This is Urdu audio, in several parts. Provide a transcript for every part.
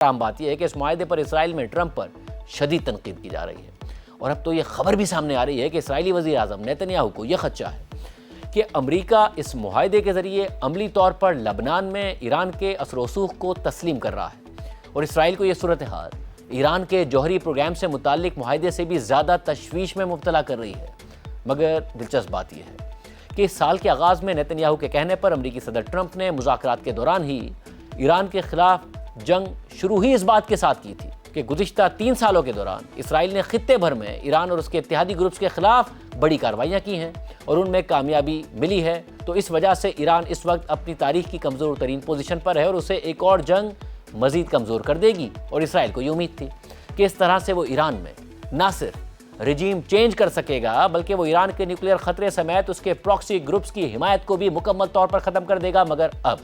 عام بات یہ ہے کہ اس معاہدے پر اسرائیل میں ٹرمپ پر شدید تنقید کی جا رہی ہے، اور اب تو یہ خبر بھی سامنے آ رہی ہے کہ اسرائیلی وزیر اعظم نیتن یاہو کو یہ خدشہ ہے کہ امریکہ اس معاہدے کے ذریعے عملی طور پر لبنان میں ایران کے اثر و رسوخ کو تسلیم کر رہا ہے، اور اسرائیل کو یہ صورتحال ایران کے جوہری پروگرام سے متعلق معاہدے سے بھی زیادہ تشویش میں مبتلا کر رہی ہے۔ مگر دلچسپ بات یہ ہے کہ اس سال کے آغاز میں نیتن یاہو کے کہنے پر امریکی صدر ٹرمپ نے مذاکرات کے دوران ہی ایران کے خلاف جنگ شروع ہی اس بات کے ساتھ کی تھی کہ گزشتہ 3 سالوں کے دوران اسرائیل نے خطے بھر میں ایران اور اس کے اتحادی گروپس کے خلاف بڑی کارروائیاں کی ہیں اور ان میں کامیابی ملی ہے، تو اس وجہ سے ایران اس وقت اپنی تاریخ کی کمزور ترین پوزیشن پر ہے اور اسے ایک اور جنگ مزید کمزور کر دے گی، اور اسرائیل کو یہ امید تھی کہ اس طرح سے وہ ایران میں نہ صرف رجیم چینج کر سکے گا بلکہ وہ ایران کے نیوکلیئر خطرے سمیت اس کے پراکسی گروپس کی حمایت کو بھی مکمل طور پر ختم کر دے گا۔ مگر اب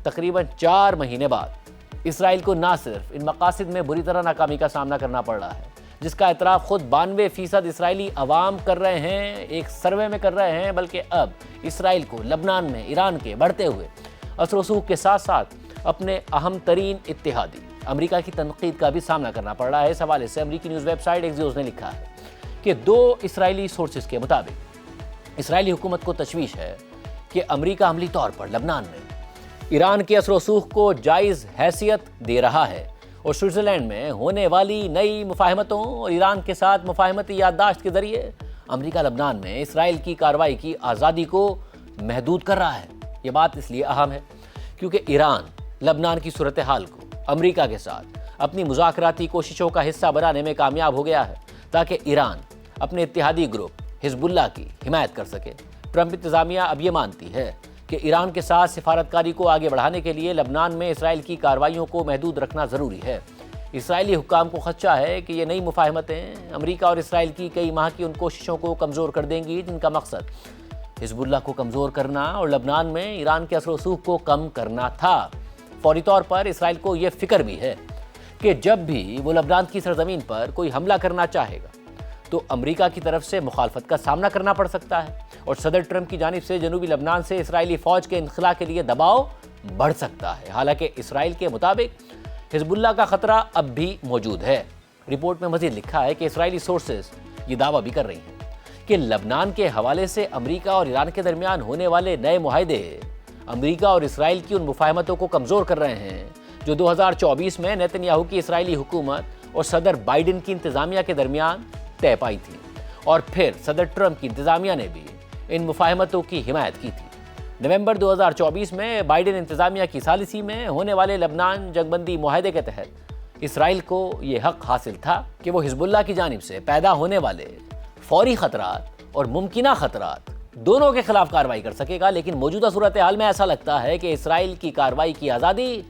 تقریباً 4 مہینے بعد اسرائیل کو نہ صرف ان مقاصد میں بری طرح ناکامی کا سامنا کرنا پڑ رہا ہے، جس کا اعتراف خود 92% اسرائیلی عوام کر رہے ہیں، ایک سروے میں کر رہے ہیں، بلکہ اب اسرائیل کو لبنان میں ایران کے بڑھتے ہوئے اثر و رسوخ کے ساتھ ساتھ اپنے اہم ترین اتحادی امریکہ کی تنقید کا بھی سامنا کرنا پڑ رہا ہے۔ اس حوالے سے امریکی نیوز ویب سائٹ ایکزیوس نے لکھا ہے کہ 2 اسرائیلی سورسز کے مطابق اسرائیلی حکومت کو تشویش ہے کہ امریکہ عملی طور پر لبنان میں ایران کے اثر و رسوخ کو جائز حیثیت دے رہا ہے، اور سوئٹزرلینڈ میں ہونے والی نئی مفاہمتوں اور ایران کے ساتھ مفاہمتی یادداشت کے ذریعے امریکہ لبنان میں اسرائیل کی کارروائی کی آزادی کو محدود کر رہا ہے۔ یہ بات اس لیے اہم ہے کیونکہ ایران لبنان کی صورتحال کو امریکہ کے ساتھ اپنی مذاکراتی کوششوں کا حصہ بنانے میں کامیاب ہو گیا ہے تاکہ ایران اپنے اتحادی گروپ حزب اللہ کی حمایت کر سکے۔ ٹرمپ انتظامیہ اب یہ مانتی ہے کہ ایران کے ساتھ سفارتکاری کو آگے بڑھانے کے لیے لبنان میں اسرائیل کی کارروائیوں کو محدود رکھنا ضروری ہے۔ اسرائیلی حکام کو خدشہ ہے کہ یہ نئی مفاہمتیں امریکہ اور اسرائیل کی کئی ماہ کی ان کوششوں کو کمزور کر دیں گی جن کا مقصد حزب اللہ کو کمزور کرنا اور لبنان میں ایران کے اثر و رسوخ کو کم کرنا تھا۔ فوری طور پر اسرائیل کو یہ فکر بھی ہے کہ جب بھی وہ لبنان کی سرزمین پر کوئی حملہ کرنا چاہے گا تو امریکہ کی طرف سے مخالفت کا سامنا کرنا پڑ سکتا ہے، اور صدر ٹرمپ کی جانب سے جنوبی لبنان سے اسرائیلی فوج کے انخلا کے لیے دباؤ بڑھ سکتا ہے۔ حالانکہ اسرائیل کے مطابق حزب اللہ کا خطرہ اب بھی موجود ہے۔ رپورٹ میں مزید لکھا ہے کہ اسرائیلی سورسز یہ دعویٰ بھی کر رہی ہیں کہ لبنان کے حوالے سے امریکہ اور ایران کے درمیان ہونے والے نئے معاہدے امریکہ اور اسرائیل کی ان مفاہمتوں کو کمزور کر رہے ہیں جو 2024 میں نیتن یاہو کی اسرائیلی حکومت اور صدر بائیڈن کی انتظامیہ کے درمیان طے پائی تھی، اور پھر صدر ٹرمپ کی انتظامیہ نے بھی ان مفاہمتوں کی حمایت کی تھی۔ نومبر 2024 میں بائیڈن انتظامیہ کی ثالثی میں ہونے والے لبنان جنگ بندی معاہدے کے تحت اسرائیل کو یہ حق حاصل تھا کہ وہ حزب اللہ کی جانب سے پیدا ہونے والے فوری خطرات اور ممکنہ خطرات دونوں کے خلاف کارروائی کر سکے گا، لیکن موجودہ صورتحال میں ایسا لگتا ہے کہ اسرائیل کی کارروائی کی آزادی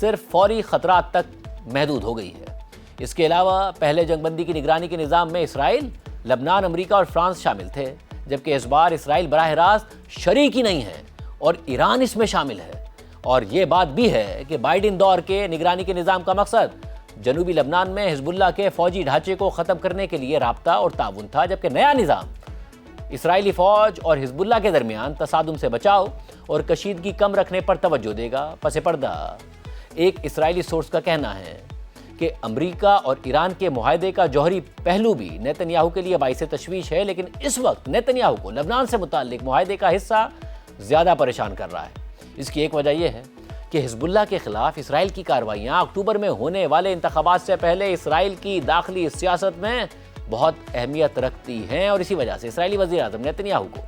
صرف فوری خطرات تک محدود ہو گئی ہے۔ اس کے علاوہ پہلے جنگ بندی کی نگرانی کے نظام میں اسرائیل، لبنان، امریکہ اور فرانس شامل تھے، جبکہ اس بار اسرائیل براہ راست شریک ہی نہیں ہے اور ایران اس میں شامل ہے۔ اور یہ بات بھی ہے کہ بائیڈن دور کے نگرانی کے نظام کا مقصد جنوبی لبنان میں حزب اللہ کے فوجی ڈھانچے کو ختم کرنے کے لیے رابطہ اور تعاون تھا، جبکہ نیا نظام اسرائیلی فوج اور حزب اللہ کے درمیان تصادم سے بچاؤ اور کشیدگی کم رکھنے پر توجہ دے گا۔ پس پردہ ایک اسرائیلی سورس کا کہنا ہے کہ امریکہ اور ایران کے معاہدے کا جوہری پہلو بھی نیتن یاہو کے لیے باعث تشویش ہے، لیکن اس وقت نیتن یاہو کو لبنان سے متعلق معاہدے کا حصہ زیادہ پریشان کر رہا ہے۔ اس کی ایک وجہ یہ ہے کہ حزب اللہ کے خلاف اسرائیل کی کارروائیاں اکتوبر میں ہونے والے انتخابات سے پہلے اسرائیل کی داخلی سیاست میں بہت اہمیت رکھتی ہیں، اور اسی وجہ سے اسرائیلی وزیر اعظم نیتن یاہو کو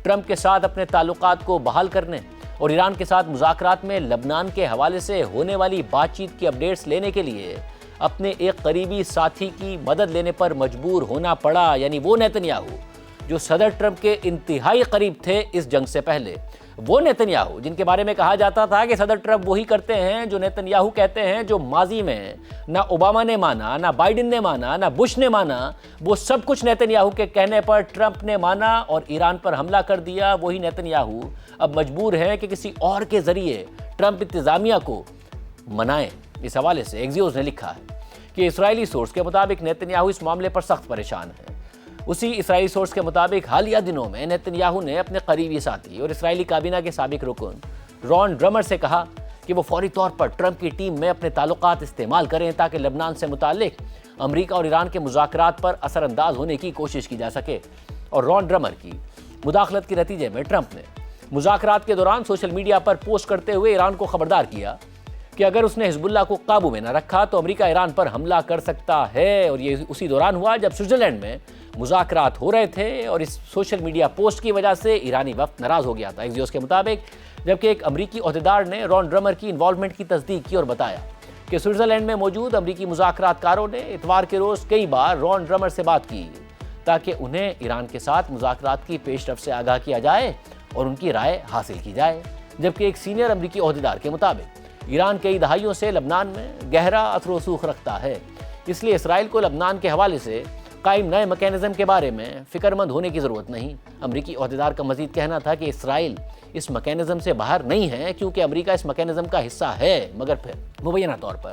ٹرمپ کے ساتھ اپنے تعلقات کو بحال کرنے اور ایران کے ساتھ مذاکرات میں لبنان کے حوالے سے ہونے والی بات چیت کی اپڈیٹس لینے کے لیے اپنے ایک قریبی ساتھی کی مدد لینے پر مجبور ہونا پڑا، یعنی وہ نیتن یاہو جو صدر ٹرمپ کے انتہائی قریب تھے اس جنگ سے پہلے، وہ نیتن یاہو جن کے بارے میں کہا جاتا تھا کہ صدر ٹرمپ وہی کرتے ہیں جو نیتن یاہو کہتے ہیں، جو ماضی میں نہ اوباما نے مانا، نہ بائیڈن نے مانا، نہ بش نے مانا، وہ سب کچھ نیتن یاہو کے کہنے پر ٹرمپ نے مانا اور ایران پر حملہ کر دیا۔ وہی نیتن یاہو اب مجبور ہیں کہ کسی اور کے ذریعے ٹرمپ انتظامیہ کو منائیں۔ اس حوالے سے ایکزیوس نے لکھا ہے کہ اسرائیلی سورس کے مطابق نیتن یاہو اس معاملے پر سخت پریشان ہے۔ اسی اسرائیلی سورس کے مطابق حالیہ دنوں میں نیتن یاہو نے اپنے قریبی ساتھی اور اسرائیلی کابینہ کے سابق رکن رون ڈرمر سے کہا کہ کہ وہ فوری طور پر ٹرمپ کی ٹیم میں اپنے تعلقات استعمال کریں تاکہ لبنان سے متعلق امریکہ اور ایران کے مذاکرات پر اثر انداز ہونے کی کوشش کی جا سکے۔ اور رون ڈرمر کی مداخلت کے نتیجے میں ٹرمپ نے مذاکرات کے دوران سوشل میڈیا پر پوسٹ کرتے ہوئے ایران کو خبردار کیا کہ اگر اس نے حزب اللہ کو قابو میں نہ رکھا تو امریکہ ایران پر حملہ کر سکتا ہے۔ اور یہ اسی دوران ہوا جب سوئٹزرلینڈ میں مذاکرات ہو رہے تھے اور اس سوشل میڈیا پوسٹ کی وجہ سے ایرانی وفد ناراض ہو گیا تھا ایکزیوس کے مطابق، جبکہ ایک امریکی عہدیدار نے رون ڈرمر کی انوالومنٹ کی تصدیق کی اور بتایا کہ سوئٹزرلینڈ میں موجود امریکی مذاکرات کاروں نے اتوار کے روز کئی بار رون ڈرمر سے بات کی تاکہ انہیں ایران کے ساتھ مذاکرات کی پیش رفت سے آگاہ کیا جائے اور ان کی رائے حاصل کی جائے۔ جبکہ ایک سینئر امریکی عہدیدار کے مطابق ایران کئی دہائیوں سے لبنان میں گہرا اثر و رسوخ رکھتا ہے، اس لیے اسرائیل کو لبنان کے حوالے سے قائم نئے میکینزم کے بارے میں فکر مند ہونے کی ضرورت نہیں۔ امریکی عہدیدار کا مزید کہنا تھا کہ اسرائیل اس میکینزم سے باہر نہیں ہے کیونکہ امریکہ اس میکینزم کا حصہ ہے، مگر پھر مبینہ طور پر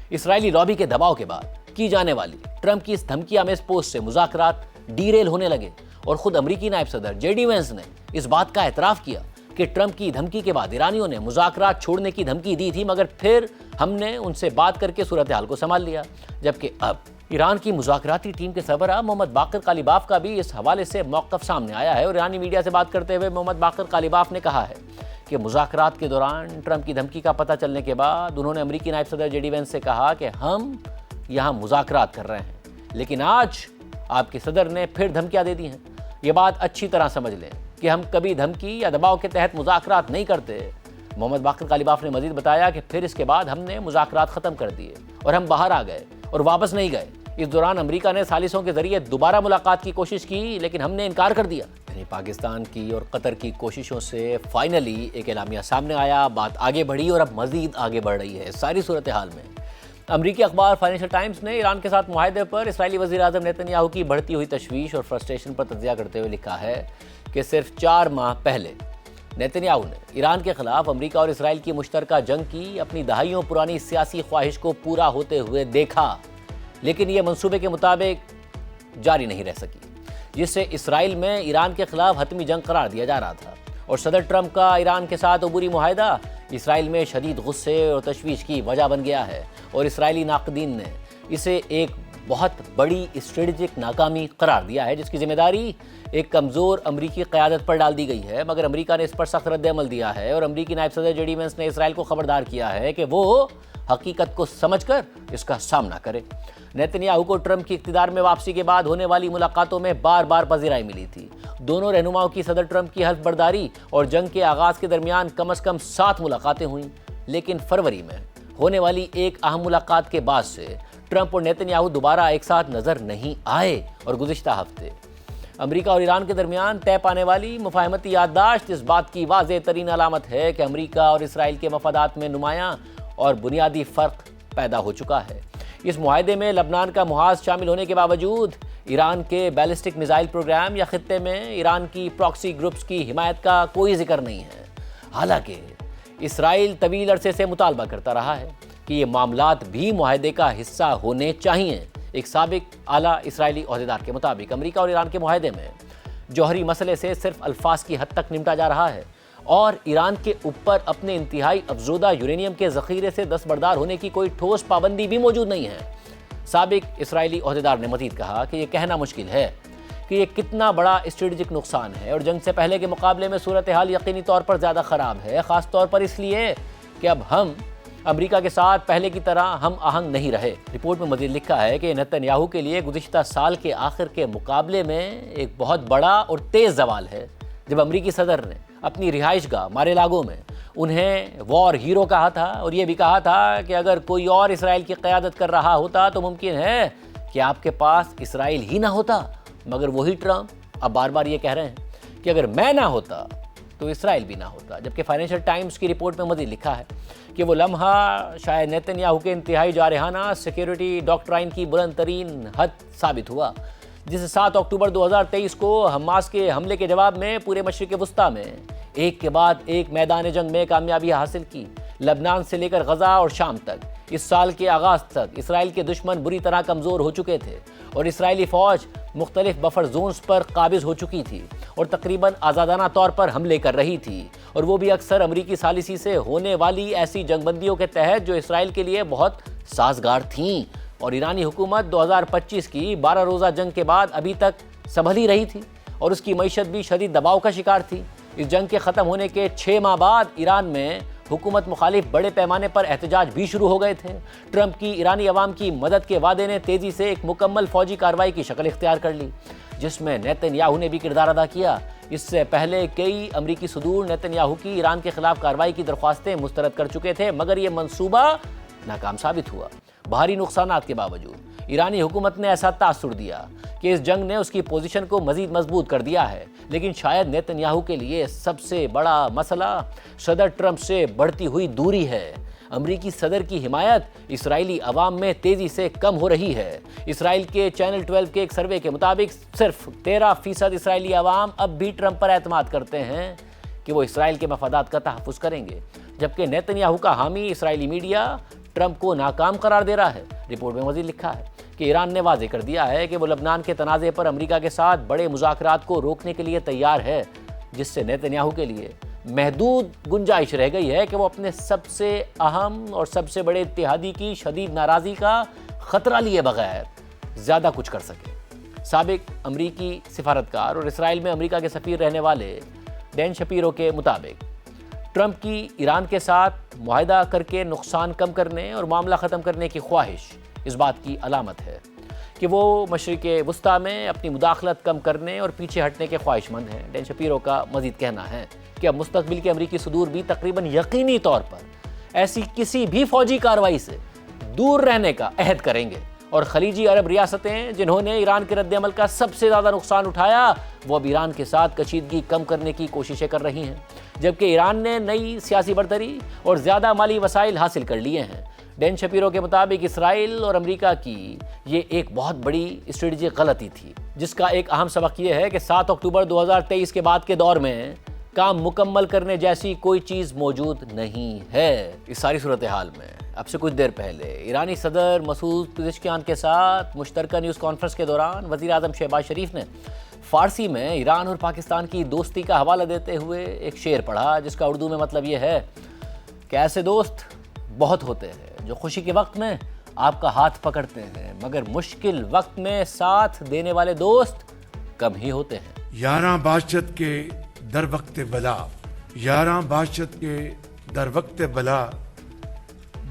اسرائیلی لابی کے دباؤ کے بعد کی جانے والی ٹرمپ کی اس دھمکی آمیز پوسٹ سے مذاکرات ڈیریل ہونے لگے اور خود امریکی نائب صدر جے ڈی وینس نے اس بات کا اعتراف کیا کہ ٹرمپ کی دھمکی کے بعد ایرانیوں نے مذاکرات چھوڑنے کی دھمکی دی تھی، مگر پھر ہم نے ان سے بات کر کے صورتحال کو سنبھال لیا۔ جبکہ اب ایران کی مذاکراتی ٹیم کے سربراہ محمد باقر قالیباف کا بھی اس حوالے سے موقف سامنے آیا ہے اور ایرانی میڈیا سے بات کرتے ہوئے محمد باقر قالیباف نے کہا ہے کہ مذاکرات کے دوران ٹرمپ کی دھمکی کا پتہ چلنے کے بعد انہوں نے امریکی نائب صدر جے ڈی وینس سے کہا کہ ہم یہاں مذاکرات کر رہے ہیں، لیکن آج آپ کے صدر نے پھر دھمکیاں دے دی ہیں۔ یہ بات اچھی طرح سمجھ لیں کہ ہم کبھی دھمکی یا دباؤ کے تحت مذاکرات نہیں کرتے۔ محمد باقر قالیباف نے مزید بتایا کہ پھر اس کے بعد ہم نے مذاکرات ختم کر دیے اور ہم باہر آ گئے اور واپس نہیں گئے۔ اس دوران امریکہ نے ثالثوں کے ذریعے دوبارہ ملاقات کی کوشش کی لیکن ہم نے انکار کر دیا۔ یعنی پاکستان کی اور قطر کی کوششوں سے فائنلی ایک اعلامیہ سامنے آیا، بات آگے بڑھی اور اب مزید آگے بڑھ رہی ہے۔ ساری صورتحال میں امریکی اخبار فائنینشل ٹائمز نے ایران کے ساتھ معاہدے پر اسرائیلی وزیر اعظم نیتن یاہو کی بڑھتی ہوئی تشویش اور فرسٹریشن پر تجزیہ کرتے ہوئے لکھا ہے کہ صرف 4 ماہ پہلے نیتن یاہو نے ایران کے خلاف امریکہ اور اسرائیل کی مشترکہ جنگ کی اپنی دہائیوں پرانی سیاسی خواہش کو پورا ہوتے ہوئے دیکھا، لیکن یہ منصوبے کے مطابق جاری نہیں رہ سکی، جس سے اسرائیل میں ایران کے خلاف حتمی جنگ قرار دیا جا رہا تھا۔ اور صدر ٹرمپ کا ایران کے ساتھ عبوری معاہدہ اسرائیل میں شدید غصے اور تشویش کی وجہ بن گیا ہے اور اسرائیلی ناقدین نے اسے ایک بہت بڑی اسٹریٹجک ناکامی قرار دیا ہے، جس کی ذمہ داری ایک کمزور امریکی قیادت پر ڈال دی گئی ہے۔ مگر امریکہ نے اس پر سخت رد عمل دیا ہے اور امریکی نائب صدر جے ڈی وینس نے اسرائیل کو خبردار کیا ہے کہ وہ حقیقت کو سمجھ کر اس کا سامنا کرے۔ نیتن یاہو کو ٹرمپ کی اقتدار میں واپسی کے بعد ہونے والی ملاقاتوں میں بار بار پذیرائی ملی تھی۔ دونوں رہنماؤں کی صدر ٹرمپ کی حلف برداری اور جنگ کے آغاز کے درمیان کم از کم 7 ملاقاتیں ہوئیں، لیکن فروری میں ہونے والی ایک اہم ملاقات کے بعد سے ٹرمپ اور نیتن یاہو دوبارہ ایک ساتھ نظر نہیں آئے اور گزشتہ ہفتے امریکہ اور ایران کے درمیان طے پانے والی مفاہمتی یادداشت اس بات کی واضح ترین علامت ہے کہ امریکہ اور اسرائیل کے مفادات میں نمایاں اور بنیادی فرق پیدا ہو چکا ہے۔ اس معاہدے میں لبنان کا محاذ شامل ہونے کے باوجود ایران کے بیلسٹک میزائل پروگرام یا خطے میں ایران کی پراکسی گروپس کی حمایت کا کوئی ذکر نہیں ہے، حالانکہ اسرائیل طویل عرصے سے مطالبہ کرتا رہا ہے کہ یہ معاملات بھی معاہدے کا حصہ ہونے چاہیے۔ ایک سابق اعلیٰ اسرائیلی عہدیدار کے مطابق امریکہ اور ایران کے معاہدے میں جوہری مسئلے سے صرف الفاظ کی حد تک نمٹا جا رہا ہے اور ایران کے اوپر اپنے انتہائی افزودہ یورینیم کے ذخیرے سے دستبردار ہونے کی کوئی ٹھوس پابندی بھی موجود نہیں ہے۔ سابق اسرائیلی عہدیدار نے مزید کہا کہ یہ کہنا مشکل ہے کہ یہ کتنا بڑا اسٹریٹجک نقصان ہے اور جنگ سے پہلے کے مقابلے میں صورتحال یقینی طور پر زیادہ خراب ہے، خاص طور پر اس لیے کہ اب ہم امریکہ کے ساتھ پہلے کی طرح ہم آہنگ نہیں رہے۔ رپورٹ میں مزید لکھا ہے کہ نیتن یاہو کے لیے گزشتہ سال کے آخر کے مقابلے میں ایک بہت بڑا اور تیز زوال ہے جب امریکی صدر نے اپنی رہائش گاہ مارے لاگو میں انہیں وار ہیرو کہا تھا اور یہ بھی کہا تھا کہ اگر کوئی اور اسرائیل کی قیادت کر رہا ہوتا تو ممکن ہے کہ آپ کے پاس اسرائیل ہی نہ ہوتا، مگر وہی ٹرمپ اب بار بار یہ کہہ رہے ہیں کہ اگر میں نہ ہوتا تو اسرائیل بھی نہ ہوتا۔ جبکہ فائنینشل ٹائمز کی رپورٹ میں مزید لکھا ہے کہ وہ لمحہ شاید نیتن یاہو کے انتہائی جارحانہ سیکیورٹی ڈاکٹرائن کی بلند ترین حد ثابت ہوا، جسے 7 اکتوبر 2023 کو حماس کے حملے کے جواب میں پورے مشرق وسطیٰ میں ایک کے بعد ایک میدان جنگ میں کامیابی حاصل کی۔ لبنان سے لے کر غزہ اور شام تک اس سال کے آغاز تک اسرائیل کے دشمن بری طرح کمزور ہو چکے تھے اور اسرائیلی فوج مختلف بفر زونز پر قابض ہو چکی تھی اور تقریباً آزادانہ طور پر حملے کر رہی تھی اور وہ بھی اکثر امریکی ثالثی سے ہونے والی ایسی جنگ بندیوں کے تحت جو اسرائیل کے لیے بہت سازگار تھیں، اور ایرانی حکومت 2025 کی 12 روزہ جنگ کے بعد ابھی تک سنبھل ہی رہی تھی اور اس کی معیشت بھی شدید دباؤ کا شکار تھی۔ اس جنگ کے ختم ہونے کے 6 ماہ بعد ایران میں حکومت مخالف بڑے پیمانے پر احتجاج بھی شروع ہو گئے تھے۔ ٹرمپ کی ایرانی عوام کی مدد کے وعدے نے تیزی سے ایک مکمل فوجی کارروائی کی شکل اختیار کر لی، جس میں نیتن یاہو نے بھی کردار ادا کیا۔ اس سے پہلے کئی امریکی صدور نیتن یاہو کی ایران کے خلاف کارروائی کی درخواستیں مسترد کر چکے تھے، مگر یہ منصوبہ ناکام ثابت ہوا۔ بھاری نقصانات کے باوجود ایرانی حکومت نے ایسا تاثر دیا کہ اس جنگ نے اس کی پوزیشن کو مزید مضبوط کر دیا ہے، لیکن شاید نیتن یاہو کے لیے سب سے بڑا مسئلہ صدر ٹرمپ سے بڑھتی ہوئی دوری ہے۔ امریکی صدر کی حمایت اسرائیلی عوام میں تیزی سے کم ہو رہی ہے۔ اسرائیل کے چینل 12 کے ایک سروے کے مطابق صرف 13% اسرائیلی عوام اب بھی ٹرمپ پر اعتماد کرتے ہیں کہ وہ اسرائیل کے مفادات کا تحفظ کریں گے، جبکہ نیتن یاہو کا حامی اسرائیلی میڈیا ٹرمپ کو ناکام قرار دے رہا ہے۔ رپورٹ میں مزید لکھا ہے کہ ایران نے واضح کر دیا ہے کہ وہ لبنان کے تنازع پر امریکہ کے ساتھ بڑے مذاکرات کو روکنے کے لیے تیار ہے، جس سے نیتن یاہو کے لیے محدود گنجائش رہ گئی ہے کہ وہ اپنے سب سے اہم اور سب سے بڑے اتحادی کی شدید ناراضی کا خطرہ لیے بغیر زیادہ کچھ کر سکے۔ سابق امریکی سفارتکار اور اسرائیل میں امریکہ کے سفیر رہنے والے ڈین شپیرو کے مطابق ٹرمپ کی ایران کے ساتھ معاہدہ کر کے نقصان کم کرنے اور معاملہ ختم کرنے کی خواہش اس بات کی علامت ہے کہ وہ مشرق وسطیٰ میں اپنی مداخلت کم کرنے اور پیچھے ہٹنے کے خواہش مند ہیں۔ ڈین شپیرو کا مزید کہنا ہے کہ اب مستقبل کے امریکی صدور بھی تقریباً یقینی طور پر ایسی کسی بھی فوجی کارروائی سے دور رہنے کا عہد کریں گے، اور خلیجی عرب ریاستیں جنہوں نے ایران کے رد عمل کا سب سے زیادہ نقصان اٹھایا، وہ اب ایران کے ساتھ کشیدگی کم کرنے کی کوششیں کر رہی ہیں، جبکہ ایران نے نئی سیاسی برتری اور زیادہ مالی وسائل حاصل کر لیے ہیں۔ ڈین شپیرو کے مطابق اسرائیل اور امریکہ کی یہ ایک بہت بڑی اسٹریٹجک غلطی تھی، جس کا ایک اہم سبق یہ ہے کہ 7 اکتوبر 2023 کے بعد کے دور میں کام مکمل کرنے جیسی کوئی چیز موجود نہیں ہے۔ اس ساری صورتحال میں اب سے کچھ دیر پہلے ایرانی صدر مسعود پزشکیان کے ساتھ مشترکہ نیوز کانفرنس کے دوران وزیر اعظم شہباز شریف نے فارسی میں ایران اور پاکستان کی دوستی کا حوالہ دیتے ہوئے ایک شعر پڑھا، جس کا اردو میں مطلب یہ ہے کہ ایسے دوست بہت ہوتے ہیں جو خوشی کے وقت میں آپ کا ہاتھ پکڑتے ہیں، مگر مشکل وقت میں ساتھ دینے والے دوست کم ہی ہوتے ہیں۔ 11 باشد کے در وقت بلا، 11 باشد کے در وقت بلا،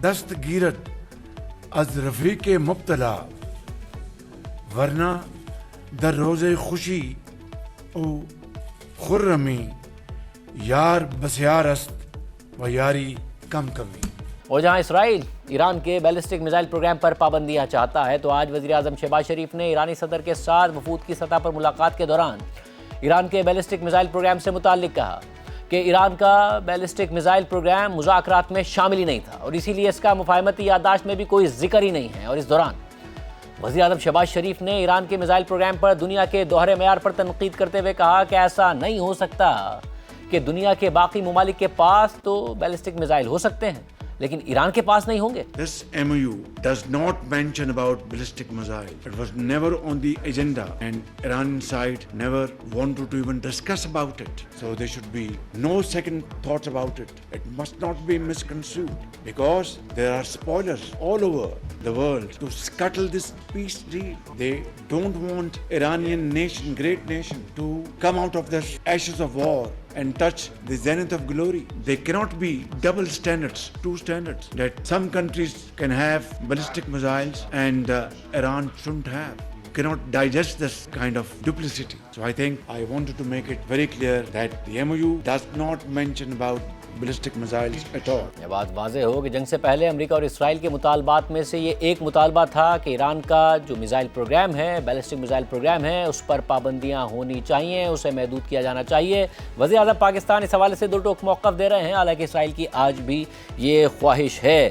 دست گیرت از رفیق مبتلا، ورنہ در روز خوشی او خرمی، یار بسیار است و یاری کم کمی۔ اور جہاں اسرائیل ایران کے بیلسٹک میزائل پروگرام پر پابندیاں چاہتا ہے، تو آج وزیر اعظم شہباز شریف نے ایرانی صدر کے ساتھ وفود کی سطح پر ملاقات کے دوران ایران کے بیلسٹک میزائل پروگرام سے متعلق کہا کہ ایران کا بیلسٹک میزائل پروگرام مذاکرات میں شامل ہی نہیں تھا، اور اسی لیے اس کا مفاہمتی یادداشت میں بھی کوئی ذکر ہی نہیں ہے۔ اور اس دوران وزیر اعظم شہباز شریف نے ایران کے میزائل پروگرام پر دنیا کے دوہرے معیار پر تنقید کرتے ہوئے کہا کہ ایسا نہیں ہو سکتا کہ دنیا کے باقی ممالک کے پاس تو بیلسٹک میزائل ہو سکتے ہیں، لیکن ایران کے پاس نہیں ہوں گے۔ This MOU does not mention about ballistic missile. It was never on the agenda, and Iran side never wanted to even discuss about it. So there should be no second thoughts about it. It must not be misconstrued, because there are spoilers all over the world to scuttle this peace deal. They don't want Iranian nation, great nation, to come out of the ashes of war and touch the zenith of glory. They cannot be double standards, two standards, that some countries can have ballistic missiles and Iran shouldn't have. Cannot digest this kind of duplicity. So I think I wanted to make it very clear that the MOU does not mention about ballistic missiles at all. یہ بات واضح ہو کہ جنگ سے پہلے امریکہ اور اسرائیل کے مطالبات میں سے یہ ایک مطالبہ تھا کہ ایران کا جو میزائل پروگرام ہے، بیلسٹک میزائل پروگرام ہے، اس پر پابندیاں ہونی چاہیے، اسے محدود کیا جانا چاہیے۔ وزیر اعظم پاکستان اس حوالے سے دو ٹوک موقف دے رہے ہیں، حالانکہ اسرائیل کی آج بھی یہ خواہش ہے